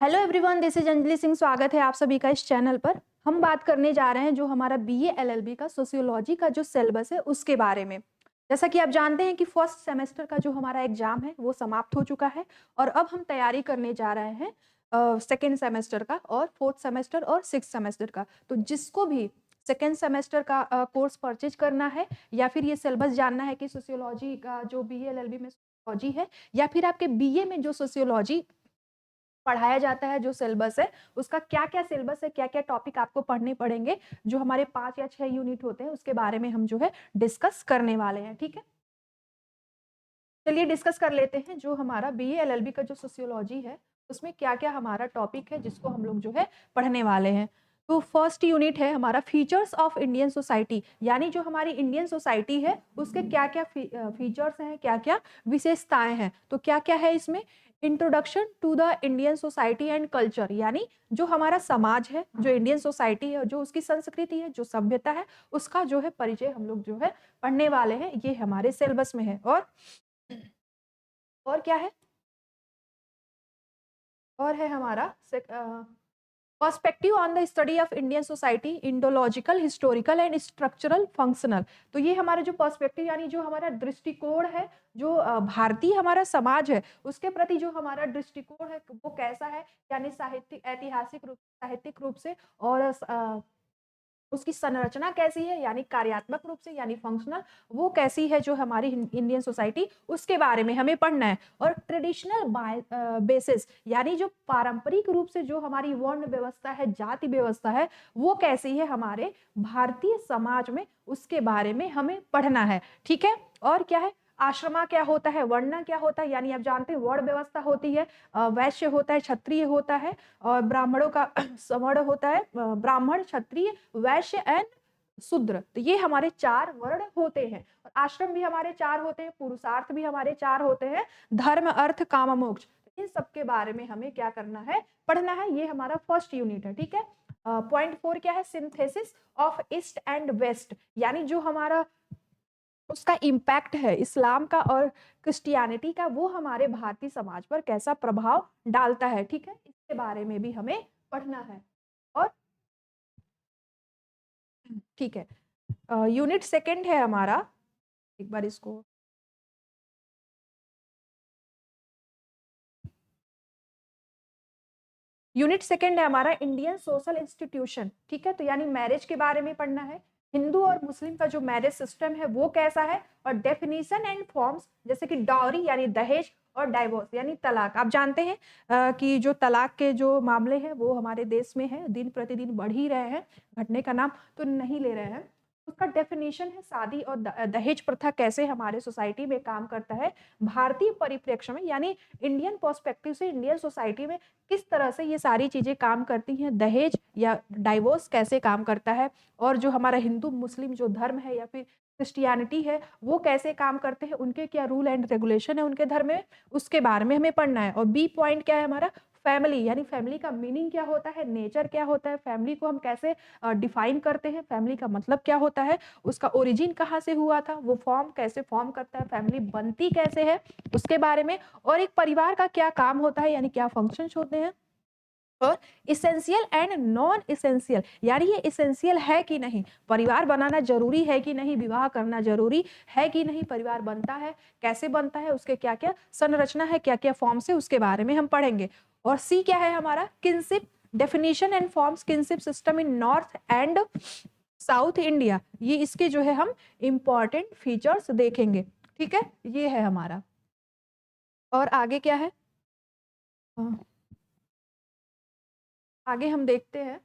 Hello everyone, this is Anjali Singh. स्वागत है आप सभी का इस चैनल पर। हम बात करने जा रहे हैं जो हमारा बीए एलएलबी का सोशियोलॉजी का जो सिलेबस है उसके बारे में। जैसा कि आप जानते हैं कि फर्स्ट सेमेस्टर का जो हमारा एग्जाम है वो समाप्त हो चुका है और अब हम तैयारी करने जा रहे हैं सेकेंड सेमेस्टर का और फोर्थ सेमेस्टर और सिक्स सेमेस्टर का। तो जिसको भी सेकेंड सेमेस्टर का कोर्स परचेज करना है या फिर ये सिलेबस जानना है कि सोशियोलॉजी का जो बीए एलएलबी में सोशियोलॉजी है या फिर आपके बीए में जो सोशियोलॉजी पढ़ाया जाता है, जो सिलेबस है उसका क्या क्या सिलेबस है, क्या क्या टॉपिक आपको पढ़ने पड़ेंगे, जो हमारे 5 या 6 यूनिट होते हैं उसके बारे में हम जो है डिस्कस करने वाले हैं। ठीक है, चलिए डिस्कस कर लेते हैं जो हमारा बीए एलएलबी का जो सोशियोलॉजी है उसमें क्या क्या हमारा टॉपिक है जिसको हम लोग जो है पढ़ने वाले हैं। तो फर्स्ट यूनिट है हमारा फीचर्स ऑफ इंडियन सोसाइटी, यानी जो हमारी इंडियन सोसाइटी है उसके क्या क्या फीचर्स हैं, क्या क्या विशेषताएं हैं। तो क्या क्या है इसमें, introduction to the Indian society and culture, यानी जो हमारा समाज है, जो इंडियन सोसाइटी है, जो उसकी संस्कृति है, जो सभ्यता है, उसका जो है परिचय हम लोग जो है पढ़ने वाले हैं। ये हमारे सिलेबस में है। और क्या है, और है हमारा perspective on the study of Indian society, Indological, historical and structural functional. तो ये हमारा जो पर्सपेक्टिव यानी जो हमारा दृष्टिकोण है, जो भारतीय हमारा समाज है उसके प्रति जो हमारा दृष्टिकोण है वो कैसा है, यानी साहित्यिक, ऐतिहासिक रूप, साहित्यिक रूप से, और उसकी संरचना कैसी है यानी कार्यात्मक रूप से, यानी फंक्शनल, वो कैसी है जो हमारी इंडियन सोसाइटी, उसके बारे में हमें पढ़ना है। और ट्रेडिशनल बेसिस, यानी जो पारंपरिक रूप से जो हमारी वर्ण व्यवस्था है, जाति व्यवस्था है, वो कैसी है हमारे भारतीय समाज में, उसके बारे में हमें पढ़ना है। ठीक है, और क्या है, आश्रमा क्या होता है, वर्ण क्या होता है, यानी आप जानते हैं वर्ण व्यवस्था होती है, वैश्य होता है, क्षत्रिय होता है, और ब्राह्मणों का सवर्ण होता है, ब्राह्मण, क्षत्रिय, वैश्य एंड शूद्र। तो ये हमारे 4 वर्ण होते हैं। और आश्रम भी हमारे 4 होते हैं, पुरुषार्थ भी हमारे 4 होते हैं, धर्म, अर्थ, काम, मोक्ष। इन सब के बारे में हमें क्या करना है, पढ़ना है। ये हमारा फर्स्ट यूनिट है। ठीक है, पॉइंट 4 क्या है, synthesis of east and west, यानी जो हमारा उसका इम्पैक्ट है इस्लाम का और क्रिश्चियनिटी का, वो हमारे भारतीय समाज पर कैसा प्रभाव डालता है। ठीक है, इसके बारे में भी हमें पढ़ना है। और ठीक है, यूनिट सेकंड है हमारा, एक बार इसको, यूनिट सेकंड है हमारा इंडियन सोशल इंस्टीट्यूशन। ठीक है, तो यानी मैरिज के बारे में पढ़ना है, हिंदू और मुस्लिम का जो मैरिज सिस्टम है वो कैसा है, और डेफिनेशन एंड फॉर्म्स, जैसे कि डाउरी यानी दहेज, और डाइवोर्स यानी तलाक। आप जानते हैं कि जो तलाक के जो मामले हैं वो हमारे देश में है, दिन प्रतिदिन बढ़ ही रहे हैं, घटने का नाम तो नहीं ले रहे हैं। उसका डेफिनेशन है शादी और दहेज प्रथा कैसे हमारे सोसाइटी में काम करता है भारतीय परिप्रेक्ष्य में, यानी इंडियन पर्सपेक्टिव से इंडियन सोसाइटी में किस तरह से ये सारी चीजें काम करती हैं, दहेज या डाइवोर्स कैसे काम करता है, और जो हमारा हिंदू मुस्लिम जो धर्म है या फिर क्रिश्चियनिटी है वो कैसे काम करते हैं, उनके क्या रूल एंड रेगुलेशन है उनके धर्म में, उसके बारे में हमें पढ़ना है। और बी पॉइंट क्या है हमारा, फैमिली, यानी फैमिली का मीनिंग क्या होता है, नेचर क्या होता है, फैमिली को हम कैसे डिफाइन करते हैं, फैमिली का मतलब क्या होता है, उसका ओरिजिन कहाँ से हुआ था, वो फॉर्म कैसे फॉर्म करता है, फैमिली बनती कैसे है, उसके बारे में, और एक परिवार का क्या काम होता है यानी क्या फंक्शंस होते हैं, और इसेंशियल एंड नॉन इसेंशियल, यानी ये इसेंशियल है कि नहीं, परिवार बनाना जरूरी है कि नहीं, विवाह करना जरूरी है कि नहीं, परिवार बनता है कैसे बनता है, उसके क्या क्या संरचना है, क्या क्या फॉर्म से, उसके बारे में हम पढ़ेंगे। और सी क्या है हमारा, kinship, definition and forms, kinship system in north and south India, ये इसके जो है हम इंपॉर्टेंट फीचर्स देखेंगे। ठीक है, ये है हमारा। और आगे क्या है, आगे हम देखते हैं।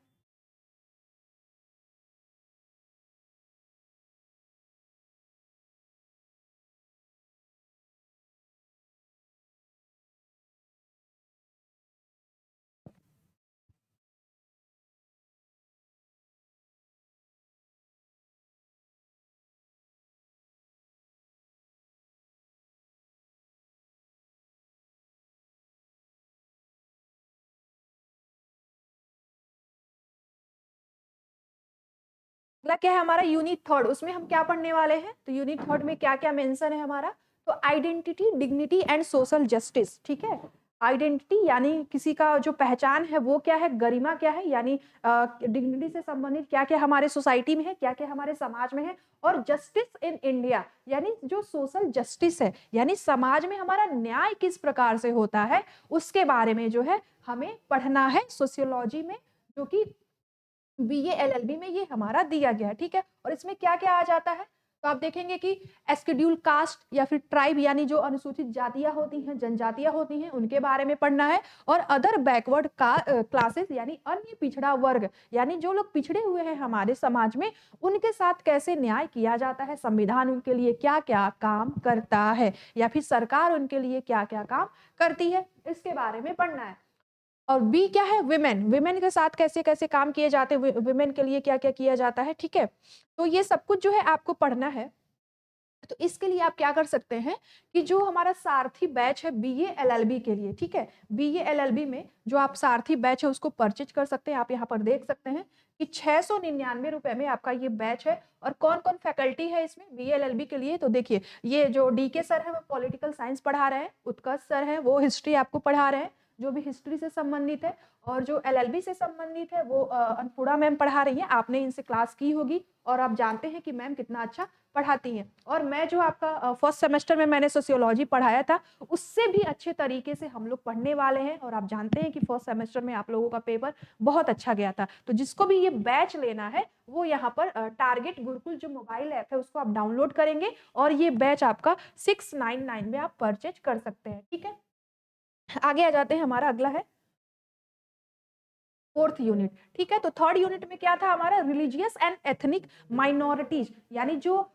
अगला क्या है हमारा, यूनिट थर्ड, उसमें हम क्या पढ़ने वाले हैं, तो यूनिट थर्ड में क्या क्या मेंशन है हमारा, तो identity, dignity and social justice. ठीक है, आइडेंटिटी यानी किसी का जो पहचान है वो क्या है, गरिमा क्या है यानी डिग्निटी से संबंधित क्या क्या हमारे सोसाइटी में है, क्या क्या हमारे समाज में है, और जस्टिस इन इंडिया यानी जो सोशल जस्टिस है यानी समाज में हमारा न्याय किस प्रकार से होता है उसके बारे में जो है हमें पढ़ना है सोशियोलॉजी में, जो कि बीए एलएलबी में ये हमारा दिया गया है। ठीक है, और इसमें क्या क्या आ जाता है, तो आप देखेंगे कि शेड्यूल कास्ट या फिर ट्राइब यानी जो अनुसूचित जातियां होती हैं, जनजातियां होती हैं, उनके बारे में पढ़ना है, और अदर बैकवर्ड क्लासेस यानी अन्य पिछड़ा वर्ग यानी जो लोग पिछड़े हुए हैं हमारे समाज में, उनके साथ कैसे न्याय किया जाता है, संविधान उनके लिए क्या क्या काम करता है या फिर सरकार उनके लिए क्या क्या काम करती है, इसके बारे में पढ़ना है। और बी क्या है, विमेन, विमेन के साथ कैसे कैसे काम किए जाते हैं, विमेन के लिए क्या क्या किया जाता है। ठीक है, तो ये सब कुछ जो है आपको पढ़ना है। तो इसके लिए आप क्या कर सकते हैं कि जो हमारा सारथी बैच है बीए एलएलबी के लिए, ठीक है, बीए एलएलबी में जो आप सारथी बैच है उसको परचेज कर सकते हैं। आप यहाँ पर देख सकते हैं कि 699 रुपए में आपका ये बैच है। और कौन कौन फैकल्टी है इसमें बीए एलएलबी के लिए, तो देखिए ये जो डीके सर है वो पॉलिटिकल साइंस पढ़ा रहे हैं, उत्कर्ष सर है वो हिस्ट्री आपको पढ़ा रहे हैं, जो भी हिस्ट्री से संबंधित है, और जो एलएलबी से संबंधित है वो अन्नपूर्णा मैम पढ़ा रही है। आपने इनसे क्लास की होगी और आप जानते हैं कि मैम कितना अच्छा पढ़ाती हैं। और मैं जो आपका फर्स्ट सेमेस्टर में मैंने सोशियोलॉजी पढ़ाया था उससे भी अच्छे तरीके से हम लोग पढ़ने वाले हैं, और आप जानते हैं कि फर्स्ट सेमेस्टर में आप लोगों का पेपर बहुत अच्छा गया था। तो जिसको भी ये बैच लेना है वो यहाँ पर टारगेट गुरुकुल जो मोबाइल ऐप है उसको आप डाउनलोड करेंगे और ये बैच आपका 699 में आप परचेज कर सकते हैं। ठीक है, आगे आ जाते हैं, हमारा अगला है फोर्थ यूनिट। ठीक है, तो थर्ड यूनिट में क्या था हमारा, रिलीजियस एंड एथनिक माइनॉरिटीज यानी जो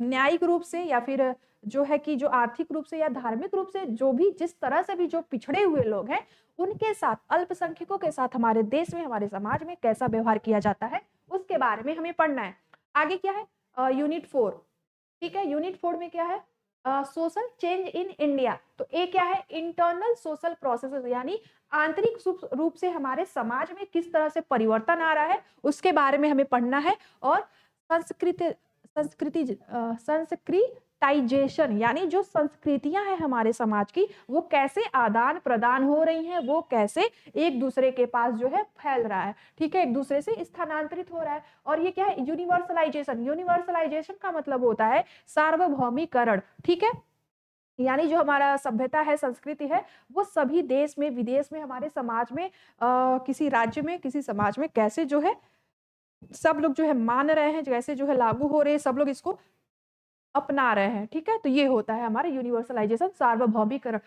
न्यायिक रूप से या फिर जो है कि जो आर्थिक रूप से या धार्मिक रूप से जो भी जिस तरह से भी जो पिछड़े हुए लोग हैं उनके साथ, अल्पसंख्यकों के साथ हमारे देश में हमारे समाज में कैसा व्यवहार किया जाता है उसके बारे में हमें पढ़ना है। आगे क्या है, यूनिट 4। ठीक है, यूनिट 4 में क्या है, सोशल चेंज इन इंडिया। तो ए क्या है, इंटरनल सोशल प्रोसेसेस यानी आंतरिक रूप से हमारे समाज में किस तरह से परिवर्तन आ रहा है उसके बारे में हमें पढ़ना है। और संस्कृति संस्कृति संस्कृताइजेशन यानी जो संस्कृतियां हैं हमारे समाज की वो कैसे आदान प्रदान हो रही हैं, वो कैसे एक दूसरे के पास जो है फैल रहा है। ठीक है, एक दूसरे से स्थानांतरित हो रहा है। और ये क्या है, यूनिवर्सलाइजेशन। यूनिवर्सलाइजेशन का मतलब होता है सार्वभौमिकरण। ठीक है, यानी जो हमारा सभ्यता है, संस्कृति है, वो सभी देश में विदेश में हमारे समाज में किसी राज्य में किसी समाज में कैसे जो है सब लोग जो है मान रहे हैं, जैसे जो है लागू हो रहे हैं, सब लोग इसको अपना रहे हैं। ठीक है, तो ये होता है हमारा यूनिवर्सलाइजेशन, सार्वभौमिकरण।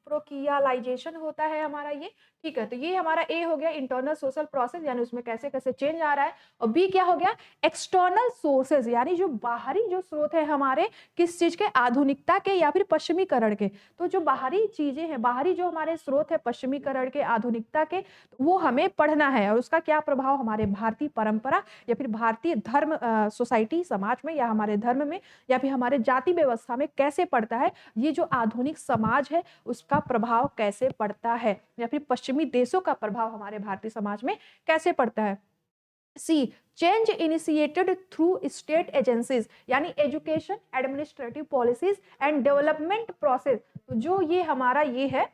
प्रोकियालाइजेशन होता है हमारा ये। ठीक है, तो ये हमारा ए हो गया इंटरनल सोशल प्रोसेस यानी उसमें कैसे कैसे चेंज आ रहा है। और बी क्या हो गया, एक्सटर्नल सोर्सेज यानी जो बाहरी जो स्रोत है हमारे किस चीज के, आधुनिकता के या फिर पश्चिमीकरण के। तो जो बाहरी चीजें हैं, बाहरी जो हमारे स्रोत है पश्चिमीकरण के, आधुनिकता के, वो हमें पढ़ना है और उसका क्या प्रभाव हमारे भारतीय परंपरा या फिर भारतीय धर्म सोसाइटी समाज में या हमारे धर्म में या फिर हमारे जाति व्यवस्था में कैसे पड़ता है, ये जो आधुनिक समाज है उसका प्रभाव कैसे पड़ता है या फिर पश्चिमी देशों का प्रभाव हमारे भारतीय समाज में कैसे पड़ता है। C, change initiated through state agencies यानी education, administrative policies and development process. तो जो ये हमारा ये है,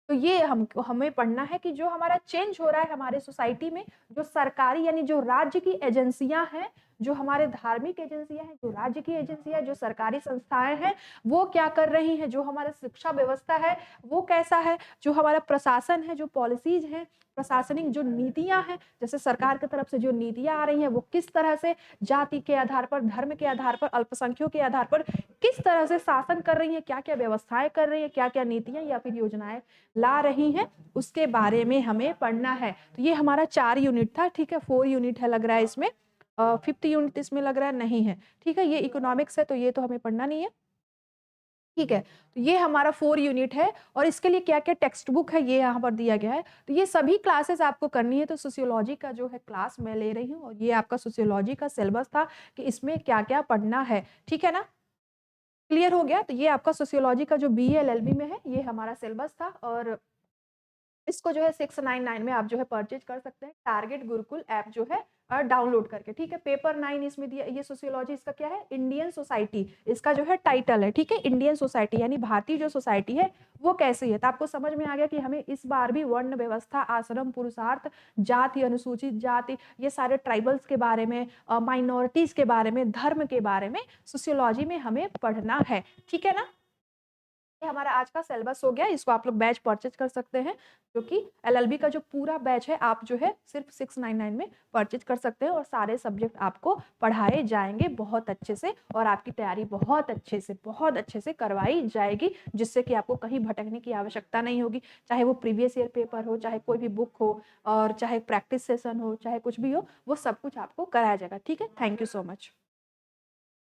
तो ये हमें पढ़ना है कि जो हमारा चेंज हो रहा है हमारे सोसाइटी में, जो सरकारी यानी जो राज्य की एजेंसियां हैं, जो हमारे धार्मिक एजेंसियां हैं, जो राज्य की एजेंसियां, जो सरकारी संस्थाएं हैं, वो क्या कर रही हैं, जो हमारा शिक्षा व्यवस्था है वो कैसा है, जो हमारा प्रशासन है, जो पॉलिसीज हैं, प्रशासनिक जो नीतियां हैं, जैसे सरकार की तरफ से जो नीतियां आ रही हैं वो किस तरह से जाति के आधार पर, धर्म के आधार पर, अल्पसंख्यकों के आधार पर किस तरह से शासन कर रही है, क्या क्या व्यवस्थाएं कर रही है, क्या क्या नीतियां या फिर योजनाएं ला रही हैं, उसके बारे में हमें पढ़ना है। तो ये हमारा 4 यूनिट था। ठीक है, 4 यूनिट है लग रहा है इसमें, 5th यूनिट इसमें लग रहा है नहीं है। ठीक है, ये इकोनॉमिक्स है तो ये तो हमें पढ़ना नहीं है। ठीक है, तो ये हमारा 4 यूनिट है और इसके लिए क्या क्या टेक्स्ट बुक है ये यहाँ पर दिया गया है। तो ये सभी क्लासेस आपको करनी है। तो सोशियोलॉजी का जो है क्लास मैं ले रही हूँ और ये आपका सोशियोलॉजी का सिलेबस था कि इसमें क्या क्या पढ़ना है। ठीक है ना, क्लियर हो गया। तो ये आपका सोशियोलॉजी का जो बीए एलएलबी में है ये हमारा सिलेबस था और इसको जो है 699 में आप जो है परचेज कर सकते हैं। टारगेट गुरुकुल ऐप जो है डाउनलोड करके, ठीक है। पेपर 9 इसमें दिया, ये सोशियोलॉजी इसका क्या है, इंडियन सोसाइटी इसका जो है टाइटल है, ठीक है। इंडियन सोसाइटी यानी भारतीय जो सोसाइटी है वो कैसी है। तो आपको समझ में आ गया कि हमें इस बार भी वर्ण व्यवस्था, आश्रम, पुरुषार्थ, जाति, अनुसूचित जाति, ये सारे ट्राइबल्स के बारे में, माइनॉरिटीज के बारे में, धर्म के बारे में सोशियोलॉजी में हमें पढ़ना है, ठीक है ना। ये हमारा आज का सिलेबस हो गया। इसको आप लोग बैच परचेज कर सकते हैं, जो कि एलएलबी का जो पूरा बैच है आप जो है सिर्फ 699 में परचेज कर सकते हैं, और सारे सब्जेक्ट आपको पढ़ाए जाएंगे बहुत अच्छे से, और आपकी तैयारी बहुत अच्छे से करवाई जाएगी, जिससे कि आपको कहीं भटकने की आवश्यकता नहीं होगी। चाहे वो प्रीवियस ईयर पेपर हो, चाहे कोई भी बुक हो, और चाहे प्रैक्टिस सेशन हो, चाहे कुछ भी हो, वो सब कुछ आपको कराया जाएगा, ठीक है। Thank you so much.